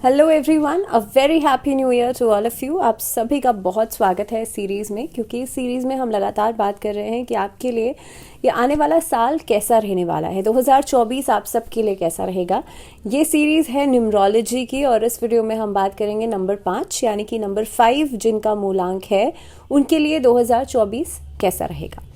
Hello everyone, a very happy new year to all of you. आप सभी का बहुत स्वागत है इस सीरीज़ में, क्योंकि इस सीरीज़ में हम लगातार बात कर रहे हैं कि आपके लिए ये आने वाला साल कैसा रहने वाला है। 2024 आप सबके लिए कैसा रहेगा। ये सीरीज़ है न्यूमरोलॉजी की और इस वीडियो में हम बात करेंगे नंबर 5 यानी कि नंबर 5 जिनका मूलांक है उनके लिए 2024 कैसा रहेगा।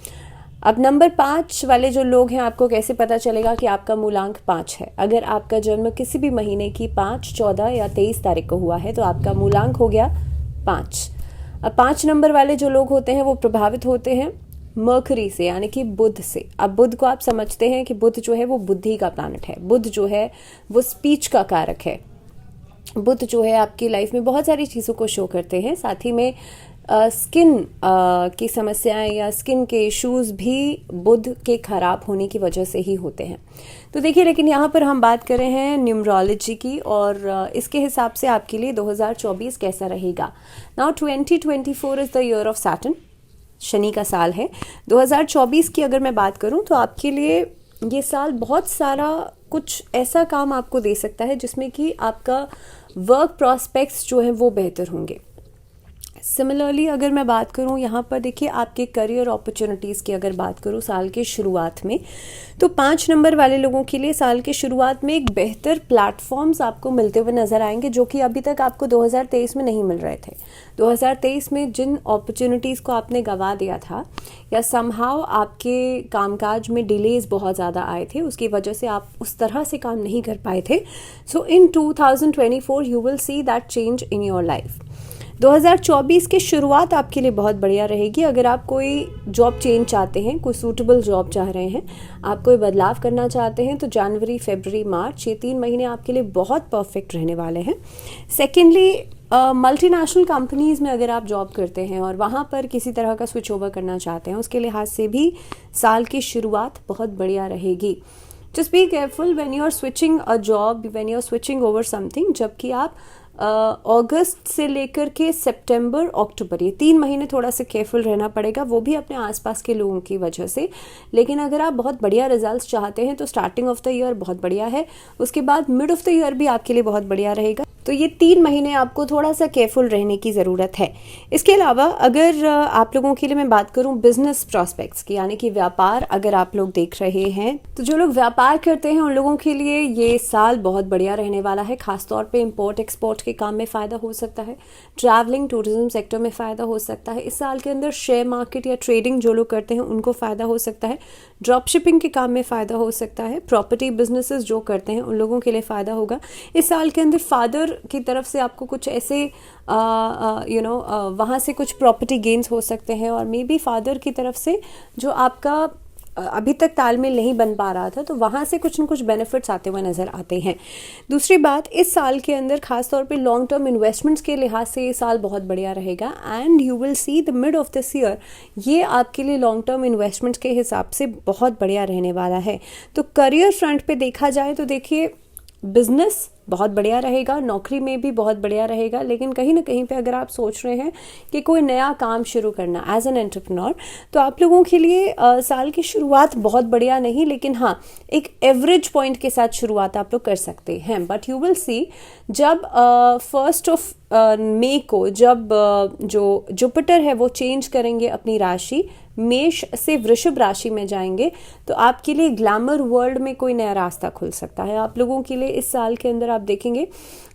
अब नंबर 5 वाले जो लोग हैं, आपको कैसे पता चलेगा कि आपका मूलांक 5 है। अगर आपका जन्म किसी भी महीने की 5, 14 या 23 तारीख को हुआ है तो आपका मूलांक हो गया 5। अब 5 नंबर वाले जो लोग होते हैं वो प्रभावित होते हैं मर्करी से यानी कि बुध से। अब बुध को आप समझते हैं कि बुध जो है वो बुद्धि का प्लैनेट है। बुध जो है वो स्पीच का कारक है। बुध जो है आपकी लाइफ में बहुत सारी चीज़ों को शो करते हैं। साथ ही में स्किन की समस्याएं या स्किन के इश्यूज भी बुध के खराब होने की वजह से ही होते हैं। तो देखिए, लेकिन यहाँ पर हम बात कर रहे हैं न्यूमरोलॉजी की और इसके हिसाब से आपके लिए 2024 कैसा रहेगा। Now 2024 is the year of Saturn, Shani का साल है। 2024 की अगर मैं बात करूँ तो आपके लिए ये साल बहुत सारा कुछ ऐसा काम आपको दे सकता है जिसमें कि आपका वर्क प्रॉस्पेक्ट्स जो है वो बेहतर होंगे। सिमिलरली अगर मैं बात करूं यहाँ पर, देखिए आपके करियर अपॉर्चुनिटीज़ की अगर बात करूं साल के शुरुआत में, तो 5 नंबर वाले लोगों के लिए साल के शुरुआत में एक बेहतर प्लेटफॉर्म्स आपको मिलते हुए नजर आएंगे जो कि अभी तक आपको 2023 में नहीं मिल रहे थे। 2023 में जिन अपॉर्चुनिटीज़ को आपने गंवा दिया था या समहाउ आपके कामकाज में डिलेज बहुत ज़्यादा आए थे, उसकी वजह से आप उस तरह से काम नहीं कर पाए थे। सो इन 2024 you will see that change in your life. 2024 की शुरुआत आपके लिए बहुत बढ़िया रहेगी। अगर आप कोई जॉब चेंज चाहते हैं, कोई सूटेबल जॉब चाह रहे हैं, आप कोई बदलाव करना चाहते हैं, तो जनवरी, फरवरी, मार्च ये 3 महीने आपके लिए बहुत परफेक्ट रहने वाले हैं। सेकेंडली, मल्टीनेशनल कंपनीज़ में अगर आप जॉब करते हैं और वहाँ पर किसी तरह का स्विच ओवर करना चाहते हैं, उसके लिहाज से भी साल की शुरुआत बहुत बढ़िया रहेगी। Just be careful when you are switching a job, when you are switching over something. जबकि आप अगस्त से लेकर के सितंबर, अक्टूबर ये 3 महीने थोड़ा सा केयरफुल रहना पड़ेगा, वो भी अपने आसपास के लोगों की वजह से। लेकिन अगर आप बहुत बढ़िया रिजल्ट्स चाहते हैं तो स्टार्टिंग ऑफ द ईयर बहुत बढ़िया है, उसके बाद मिड ऑफ द ईयर भी आपके लिए बहुत बढ़िया रहेगा। तो ये 3 महीने आपको थोड़ा सा केयरफुल रहने की ज़रूरत है। इसके अलावा अगर आप लोगों के लिए मैं बात करूं बिजनेस प्रॉस्पेक्ट्स की, यानी कि व्यापार अगर आप लोग देख रहे हैं, तो जो लोग व्यापार करते हैं उन लोगों के लिए ये साल बहुत बढ़िया रहने वाला है। खासतौर पे इंपोर्ट एक्सपोर्ट के काम में फ़ायदा हो सकता है, ट्रैवलिंग टूरिज्म सेक्टर में फ़ायदा हो सकता है। इस साल के अंदर शेयर मार्केट या ट्रेडिंग जो लोग करते हैं उनको फ़ायदा हो सकता है। ड्रॉप शिपिंग के काम में फ़ायदा हो सकता है। प्रॉपर्टी बिजनेसेस जो करते हैं उन लोगों के लिए फ़ायदा होगा। इस साल के अंदर फादर की तरफ से आपको कुछ ऐसे वहाँ से कुछ प्रॉपर्टी गेन्स हो सकते हैं और मे बी फादर की तरफ से जो आपका अभी तक तालमेल नहीं बन पा रहा था, तो वहाँ से कुछ न कुछ बेनिफिट्स आते हुए नज़र आते हैं। दूसरी बात, इस साल के अंदर खास तौर पे लॉन्ग टर्म इन्वेस्टमेंट्स के लिहाज से ये साल बहुत बढ़िया रहेगा and you will see the mid of this year ये आपके लिए लॉन्ग टर्म इन्वेस्टमेंट्स के हिसाब से बहुत बढ़िया रहने वाला है। तो करियर फ्रंट पे देखा जाए तो देखिए बिजनेस बहुत बढ़िया रहेगा, नौकरी में भी बहुत बढ़िया रहेगा। लेकिन कहीं ना कहीं पे अगर आप सोच रहे हैं कि कोई नया काम शुरू करना एज एन एंटरप्रेन्योर, तो आप लोगों के लिए साल की शुरुआत बहुत बढ़िया नहीं, लेकिन हाँ एक एवरेज पॉइंट के साथ शुरुआत आप लोग कर सकते हैं। बट यू विल सी जब 1 मई को जब जो जुपिटर है वो चेंज करेंगे अपनी राशि, मेष से वृषभ राशि में जाएंगे, तो आपके लिए ग्लैमर वर्ल्ड में कोई नया रास्ता खुल सकता है। आप लोगों के लिए इस साल के अंदर आप देखेंगे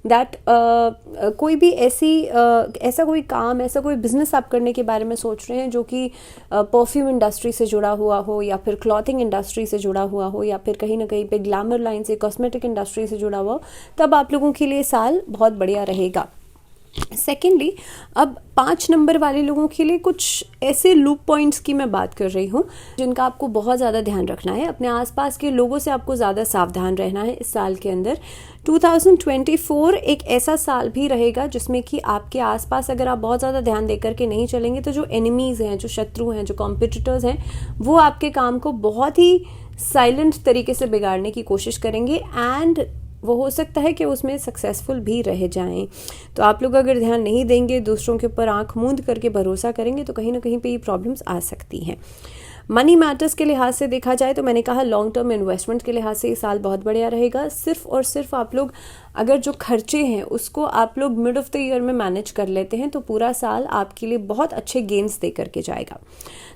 दैट कोई भी ऐसा कोई काम, ऐसा कोई बिजनेस आप करने के बारे में सोच रहे हैं जो कि परफ्यूम इंडस्ट्री से जुड़ा हुआ हो या फिर क्लॉथिंग इंडस्ट्री से जुड़ा हुआ हो या फिर कहीं ना कहीं पे ग्लैमर लाइन से, कॉस्मेटिक इंडस्ट्री से जुड़ा हुआ हो, तब आप लोगों के लिए साल बहुत बढ़िया रहेगा। सेकेंडली, अब 5 नंबर वाले लोगों के लिए कुछ ऐसे लूप पॉइंट्स की मैं बात कर रही हूँ जिनका आपको बहुत ज़्यादा ध्यान रखना है। अपने आसपास के लोगों से आपको ज़्यादा सावधान रहना है इस साल के अंदर। 2024 एक ऐसा साल भी रहेगा जिसमें कि आपके आसपास अगर आप बहुत ज़्यादा ध्यान देकर के नहीं चलेंगे तो जो एनिमीज़ हैं, जो शत्रु हैं, जो कॉम्पिटिटर्स हैं, वो आपके काम को बहुत ही साइलेंट तरीके से बिगाड़ने की कोशिश करेंगे एंड वो हो सकता है कि उसमें सक्सेसफुल भी रह जाएं। तो आप लोग अगर ध्यान नहीं देंगे, दूसरों के ऊपर आंख मूंद करके भरोसा करेंगे, तो कहीं ना कहीं पे ये प्रॉब्लम्स आ सकती हैं। मनी मैटर्स के लिहाज से देखा जाए तो मैंने कहा लॉन्ग टर्म इन्वेस्टमेंट के लिहाज से ये साल बहुत बढ़िया रहेगा। सिर्फ और सिर्फ आप लोग अगर जो खर्चे हैं उसको आप लोग मिड ऑफ द ईयर में मैनेज कर लेते हैं तो पूरा साल आपके लिए बहुत अच्छे गेन्स दे करके जाएगा।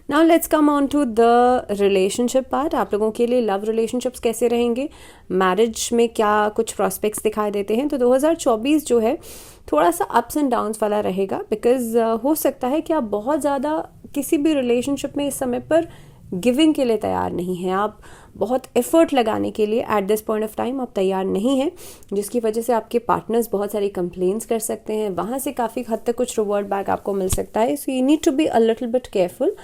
Now let's come on to the relationship part. आप लोगों के लिए लव रिलेशनशिप्स कैसे रहेंगे, मैरिज में क्या कुछ प्रॉस्पेक्ट्स दिखाई देते हैं। तो 2024 जो है थोड़ा सा अप्स एंड डाउन्स वाला रहेगा, बिकॉज हो सकता है कि आप बहुत ज़्यादा किसी भी रिलेशनशिप में इस समय पर गिविंग के लिए तैयार नहीं हैं, आप बहुत एफर्ट लगाने के लिए at this point of time आप तैयार नहीं हैं, जिसकी वजह से आपके पार्टनर्स बहुत सारी कंप्लेंट्स कर सकते हैं, वहाँ से काफ़ी हद तक कुछ रिवॉर्ड बैक आपको मिल सकता है। So you need to be a little bit careful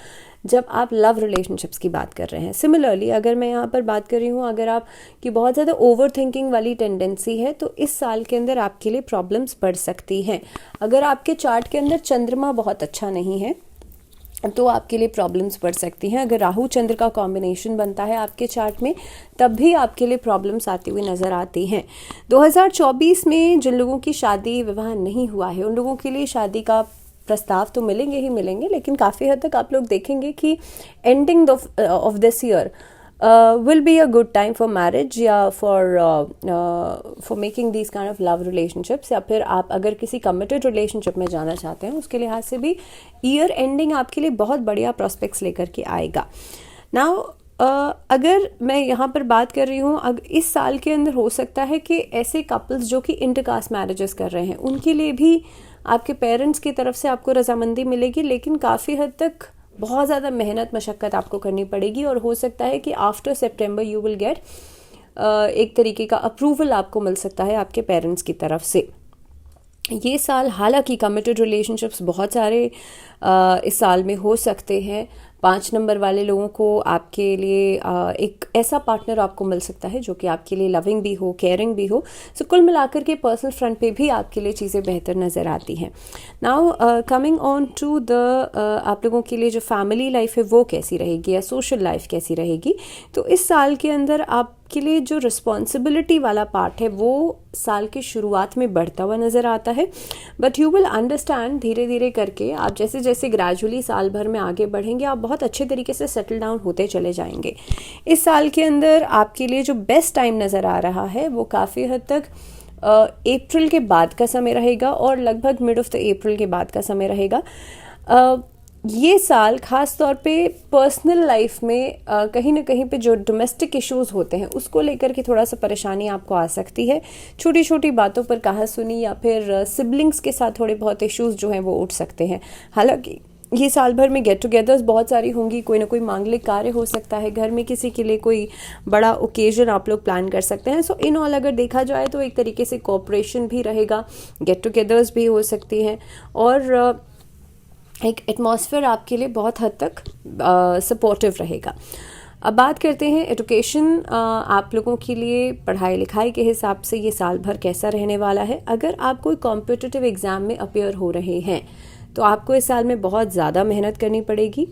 जब आप लव रिलेशनशिप्स की बात कर रहे हैं। सिमिलरली अगर मैं यहाँ पर बात कर रही हूँ, अगर आप की बहुत ज़्यादा ओवर थिंकिंग वाली टेंडेंसी है तो इस साल के अंदर आपके लिए प्रॉब्लम्स बढ़ सकती हैं। अगर आपके चार्ट के अंदर चंद्रमा बहुत अच्छा नहीं है तो आपके लिए प्रॉब्लम्स बढ़ सकती हैं। अगर राहु चंद्र का कॉम्बिनेशन बनता है आपके चार्ट में तब भी आपके लिए प्रॉब्लम्स आती हुई नज़र आती हैं। 2024 में जिन लोगों की शादी विवाह नहीं हुआ है उन लोगों के लिए शादी का प्रस्ताव तो मिलेंगे ही मिलेंगे, लेकिन काफ़ी हद तक आप लोग देखेंगे कि ending of this year will be a good time for marriage या for making these kind of love relationships, या फिर आप अगर किसी committed relationship में जाना चाहते हैं उसके लिहाज से भी ईयर एंडिंग आपके लिए बहुत बढ़िया prospects लेकर के आएगा। Now अगर मैं यहाँ पर बात कर रही हूँ इस साल के अंदर हो सकता है कि ऐसे कपल्स जो कि इंटरकास्ट मैरिजेस कर रहे हैं उनके लिए भी आपके पेरेंट्स की तरफ से आपको रजामंदी मिलेगी, लेकिन काफ़ी हद तक बहुत ज़्यादा मेहनत मशक्क़त आपको करनी पड़ेगी और हो सकता है कि after September you will get एक तरीके का अप्रूवल आपको मिल सकता है आपके पेरेंट्स की तरफ से। ये साल हालांकि कमिटेड रिलेशनशिप्स बहुत सारे इस साल में हो सकते हैं। 5 नंबर वाले लोगों को आपके लिए एक ऐसा पार्टनर आपको मिल सकता है जो कि आपके लिए लविंग भी हो, केयरिंग भी हो। सो कुल मिलाकर के पर्सनल फ्रंट पे भी आपके लिए चीज़ें बेहतर नज़र आती हैं। Now coming on to the आप लोगों के लिए जो फैमिली लाइफ है वो कैसी रहेगी या सोशल लाइफ कैसी रहेगी। तो इस साल के अंदर आपके लिए जो रिस्पॉन्सिबिलिटी वाला पार्ट है वो साल की शुरुआत में बढ़ता हुआ नज़र आता है, बट यू विल अंडरस्टैंड धीरे धीरे करके आप जैसे जैसे ग्रेजुअली साल भर में आगे बढ़ेंगे आप बहुत अच्छे तरीके से सेटल डाउन होते चले जाएंगे। इस साल के अंदर आपके लिए जो बेस्ट टाइम नज़र आ रहा है वो काफ़ी हद तक अप्रैल के बाद का समय रहेगा और लगभग मिड ऑफ द अप्रैल के बाद का समय रहेगा। ये साल ख़ास तौर पे पर्सनल लाइफ में कहीं ना कहीं पे जो डोमेस्टिक इश्यूज़ होते हैं उसको लेकर के थोड़ा सा परेशानी आपको आ सकती है। छोटी छोटी बातों पर कहा सुनी या फिर सिबलिंग्स के साथ थोड़े बहुत इश्यूज़ जो हैं वो उठ सकते हैं। हालांकि ये साल भर में गेट टुगेदर्स बहुत सारी होंगी, कोई ना कोई मांगलिक कार्य हो सकता है, घर में किसी के लिए कोई बड़ा ओकेजन आप लोग प्लान कर सकते हैं। सो इन ऑल अगर देखा जाए तो एक तरीके से कोऑपरेशन भी रहेगा, गेट टुगेदर्स भी हो सकती हैं और एक एटमॉस्फेयर आपके लिए बहुत हद तक सपोर्टिव रहेगा। अब बात करते हैं एजुकेशन आप लोगों के लिए पढ़ाई लिखाई के हिसाब से ये साल भर कैसा रहने वाला है। अगर आप कोई कॉम्पिटिटिव एग्ज़ाम में अपेयर हो रहे हैं तो आपको इस साल में बहुत ज़्यादा मेहनत करनी पड़ेगी।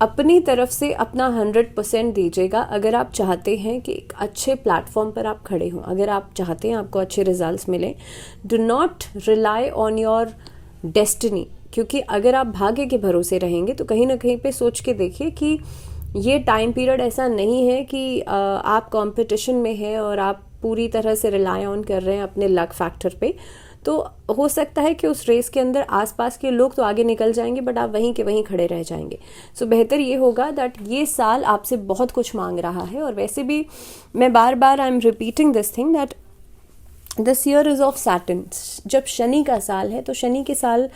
अपनी तरफ से अपना 100% दीजिएगा अगर आप चाहते हैं कि एक अच्छे प्लेटफॉर्म पर आप खड़े हों, अगर आप चाहते हैं आपको अच्छे रिजल्ट्स मिलें। Do not rely on your destiny, क्योंकि अगर आप भाग्य के भरोसे रहेंगे तो कहीं ना कहीं पे सोच के देखिए कि ये टाइम पीरियड ऐसा नहीं है कि आप कंपटीशन में हैं और आप पूरी तरह से रिलाई ऑन कर रहे हैं अपने लक फैक्टर पे। तो हो सकता है कि उस रेस के अंदर आसपास के लोग तो आगे निकल जाएंगे बट आप वहीं के वहीं खड़े रह जाएंगे। सो बेहतर ये होगा दैट ये साल आपसे बहुत कुछ मांग रहा है। और वैसे भी मैं बार बार I am repeating this thing that this year is of Saturn. जब शनि का साल है तो शनि के साल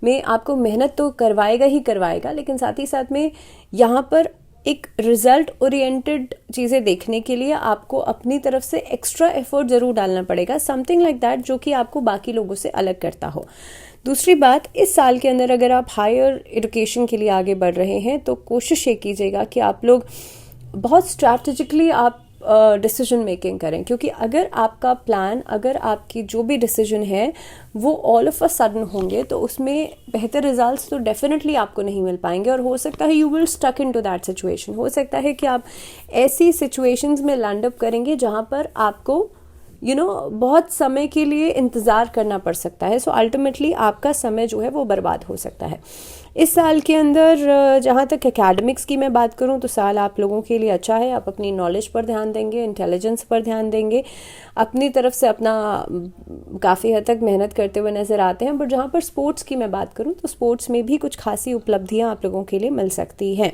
में आपको मेहनत तो करवाएगा ही करवाएगा, लेकिन साथ ही साथ में यहाँ पर एक रिजल्ट ओरिएंटेड चीज़ें देखने के लिए आपको अपनी तरफ से एक्स्ट्रा एफर्ट ज़रूर डालना पड़ेगा, समथिंग लाइक दैट जो कि आपको बाकी लोगों से अलग करता हो। दूसरी बात, इस साल के अंदर अगर आप हायर एजुकेशन के लिए आगे बढ़ रहे हैं तो कोशिश ये कीजिएगा कि आप लोग बहुत स्ट्रैटेजिकली आप डिसीजन मेकिंग करें, क्योंकि अगर आपका प्लान, अगर आपकी जो भी डिसीजन है वो ऑल ऑफ अ सडन होंगे तो उसमें बेहतर रिजल्ट्स तो डेफिनेटली आपको नहीं मिल पाएंगे और हो सकता है you will stuck into that situation. हो सकता है कि आप ऐसी सिचुएशंस में लैंड अप करेंगे जहाँ पर आपको बहुत समय के लिए इंतज़ार करना पड़ सकता है। सो अल्टीमेटली आपका समय जो है वो बर्बाद हो सकता है। इस साल के अंदर जहाँ तक एकेडमिक्स की मैं बात करूँ तो साल आप लोगों के लिए अच्छा है। आप अपनी नॉलेज पर ध्यान देंगे, इंटेलिजेंस पर ध्यान देंगे, अपनी तरफ से अपना काफ़ी हद तक मेहनत करते हुए नज़र आते हैं। बट जहाँ पर स्पोर्ट्स की मैं बात करूँ तो स्पोर्ट्स में भी कुछ खासी उपलब्धियाँ आप लोगों के लिए मिल सकती हैं।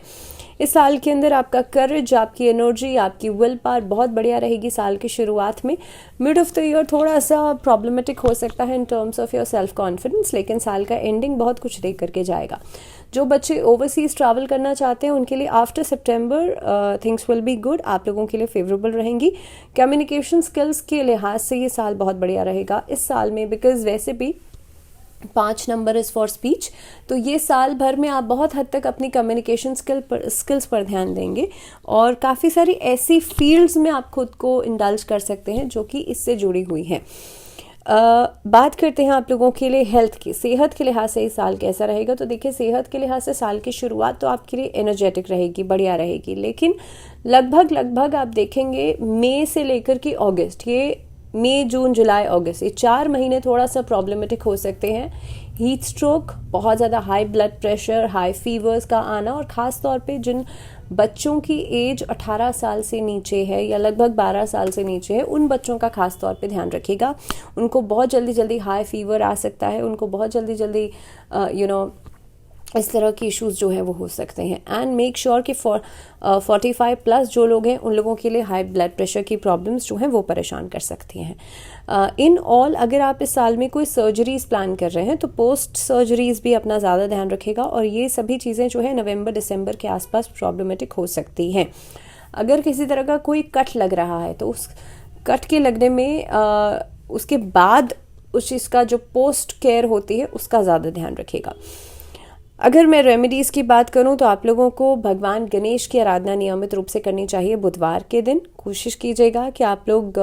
इस साल के अंदर आपका करेज, आपकी एनर्जी, आपकी विल पावर बहुत बढ़िया रहेगी साल की शुरुआत में। मिड ऑफ द ईयर थोड़ा सा प्रॉब्लमेटिक हो सकता है in terms of your self confidence, लेकिन साल का एंडिंग बहुत कुछ दे करके जाएगा। जो बच्चे ओवरसीज ट्रैवल करना चाहते हैं उनके लिए after September things will be good, आप लोगों के लिए फेवरेबल रहेंगी। कम्युनिकेशन स्किल्स के लिहाज से ये साल बहुत बढ़िया रहेगा इस साल में, बिकॉज वैसे भी 5 नंबर इज़ फॉर स्पीच, तो ये साल भर में आप बहुत हद तक अपनी कम्युनिकेशन स्किल्स पर ध्यान देंगे और काफ़ी सारी ऐसी फील्ड्स में आप खुद को इंडल्ज कर सकते हैं जो कि इससे जुड़ी हुई हैं। बात करते हैं आप लोगों के लिए हेल्थ की, सेहत के लिहाज से इस साल कैसा रहेगा। तो देखिए, सेहत के लिहाज से साल की शुरुआत तो आपके लिए एनर्जेटिक रहेगी, बढ़िया रहेगी, लेकिन लगभग आप देखेंगे मई से लेकर के अगस्त, ये मई, जून, जुलाई, अगस्त, ये 4 महीने थोड़ा सा प्रॉब्लमेटिक हो सकते हैं। हीट स्ट्रोक, बहुत ज़्यादा high blood pressure, high fevers का आना, और ख़ास तौर पे जिन बच्चों की एज 18 साल से नीचे है या लगभग 12 साल से नीचे है, उन बच्चों का खास तौर पे ध्यान रखिएगा। उनको बहुत जल्दी हाई फीवर आ सकता है, उनको बहुत जल्दी इस तरह की इश्यूज जो है वो हो सकते हैं। एंड मेक श्योर कि 45 प्लस जो लोग हैं उन लोगों के लिए हाई ब्लड प्रेशर की प्रॉब्लम्स जो हैं वो परेशान कर सकती हैं। इन ऑल, अगर आप इस साल में कोई सर्जरीज प्लान कर रहे हैं तो पोस्ट सर्जरीज भी अपना ज़्यादा ध्यान रखेगा, और ये सभी चीज़ें जो है नवंबर दिसंबर के आसपास प्रॉब्लमेटिक हो सकती हैं। अगर किसी तरह का कोई कट लग रहा है तो उस कट के लगने में उसके बाद उस चीज़ का जो पोस्ट केयर होती है उसका ज़्यादा ध्यान रखेगा। अगर मैं रेमेडीज़ की बात करूं तो आप लोगों को भगवान गणेश की आराधना नियमित रूप से करनी चाहिए बुधवार के दिन। कोशिश कीजिएगा कि आप लोग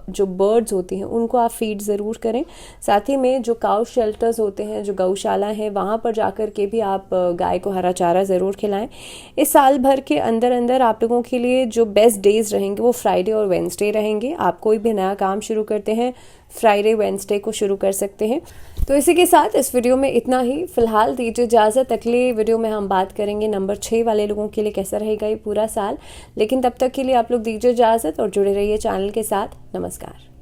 जो बर्ड्स होती हैं उनको आप फीड ज़रूर करें। साथ ही में जो काउ शेल्टर्स होते हैं, जो गौशाला है, वहाँ पर जाकर के भी आप गाय को हरा चारा ज़रूर खिलाएं। इस साल भर के अंदर आप लोगों के लिए जो बेस्ट डेज रहेंगे वो फ्राइडे और वेडनेसडे रहेंगे। आप कोई भी नया काम शुरू करते हैं फ्राइडे वेडनेसडे को शुरू कर सकते हैं। तो इसी के साथ इस वीडियो में इतना ही। फिलहाल दीजिए इजाज़त। अगले वीडियो में हम बात करेंगे नंबर 6 वाले लोगों के लिए कैसा रहेगा ये पूरा साल। लेकिन तब तक के लिए आप लोग दीजिए इजाज़त और जुड़े रहिए चैनल के साथ। नमस्कार।